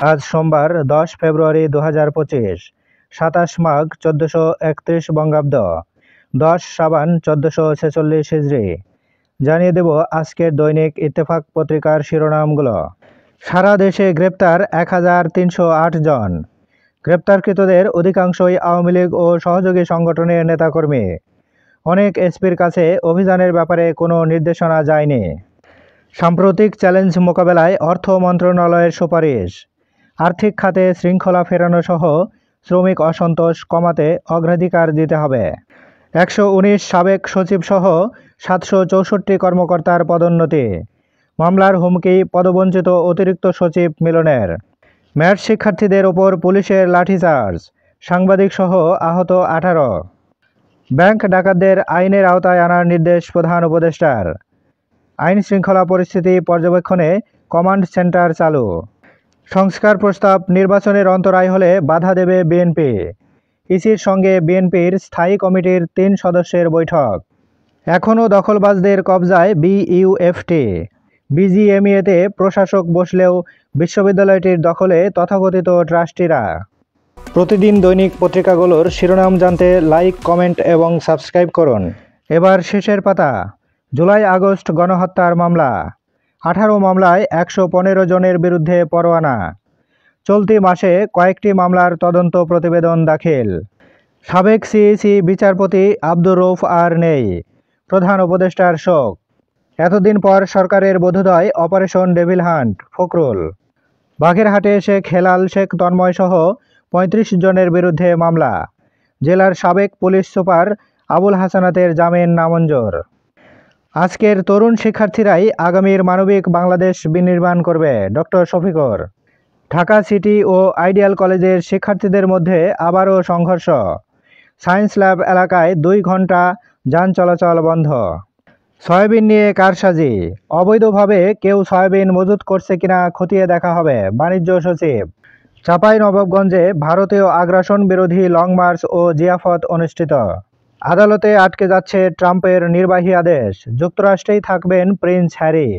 আজ সোমবার 10 ফেব্রুয়ারি 2025, 27 মাঘ 1431 বঙ্গাব্দ, 10 সাবান 1446 হিজরি। জানিয়ে দেব আজকের দৈনিক ইত্তেফাক পত্রিকার শিরোনামগুলো। সারা দেশে গ্রেপ্তার 1308 জন। গ্রেপ্তারকৃতদের অধিকাংশই আওয়ামী লীগ ও সহযোগী সংগঠনের নেতাকর্মী। অনেক এসপির কাছে অভিযানের ব্যাপারে কোনো নির্দেশনা যায়নি। সাম্প্রতিক চ্যালেঞ্জ মোকাবেলায় অর্থ মন্ত্রণালয়ের সুপারিশ। আর্থিক খাতে শৃঙ্খলা ফেরানো সহ শ্রমিক অসন্তোষ কমাতে অগ্রাধিকার দিতে হবে। 119 সাবেক সচিবসহ 764 কর্মকর্তার পদোন্নতি। মামলার হুমকি পদবঞ্চিত অতিরিক্ত সচিব মিলনের। ম্যাট শিক্ষার্থীদের ওপর পুলিশের লাঠিচার্জ, সাংবাদিকসহ আহত 18। ব্যাংক ডাকাতদের আইনের আওতায় আনার নির্দেশ প্রধান উপদেষ্টার। আইন শৃঙ্খলা পরিস্থিতি পর্যবেক্ষণে কমান্ড সেন্টার চালু। সংস্কার প্রস্তাব নির্বাচনের অন্তরায় হলে বাধা দেবে বিএনপি। ইসির সঙ্গে বিএনপির স্থায়ী কমিটির 3 সদস্যের বৈঠক। এখনও দখলবাজদের কবজায় বিইউএফটি। বিজিএমইএতে প্রশাসক বসলেও বিশ্ববিদ্যালয়টির দখলে তথাকথিত ট্রাস্টিরা। প্রতিদিন দৈনিক পত্রিকাগুলোর শিরোনাম জানতে লাইক, কমেন্ট এবং সাবস্ক্রাইব করুন। এবার শেষের পাতা। জুলাই আগস্ট গণহত্যার মামলা। 18 মামলায় 115 জনের বিরুদ্ধে পরোয়ানা। চলতি মাসে কয়েকটি মামলার তদন্ত প্রতিবেদন দাখিল। সাবেক সিইসি বিচারপতি আব্দুর রউফ আর নেই। প্রধান উপদেষ্টার শোক। এতদিন পর সরকারের বোধোদয় অপারেশন ডেভিল হান্ট, ফখরুল। বাগেরহাটে শেখ হেলাল, শেখ তন্ময় সহ 35 জনের বিরুদ্ধে মামলা। জেলার সাবেক পুলিশ সুপার আবুল হাসানাতের জামিন নামঞ্জুর। আজকের তরুণ শিক্ষার্থীরাই আগামীর মানবিক বাংলাদেশ বিনির্মাণ করবে, ডক্টর শফিকুর। ঢাকা সিটি ও আইডিয়াল কলেজের শিক্ষার্থীদের মধ্যে আবারও সংঘর্ষ। সায়েন্স ল্যাব এলাকায় 2 ঘন্টা যান চলাচল বন্ধ। সয়াবিন নিয়ে কারসাজি। অবৈধভাবে কেউ সয়াবিন মজুত করছে কিনা খতিয়ে দেখা হবে, বাণিজ্য সচিব। চাঁপাইনবাবগঞ্জে ভারতীয় আগ্রাসন বিরোধী লং মার্চ ও জিয়াফত অনুষ্ঠিত। আদালতে আটকে যাচ্ছে ট্রাম্পের নির্বাহী আদেশ, যুক্তরাষ্ট্রেই থাকবেন প্রিন্স হ্যারি।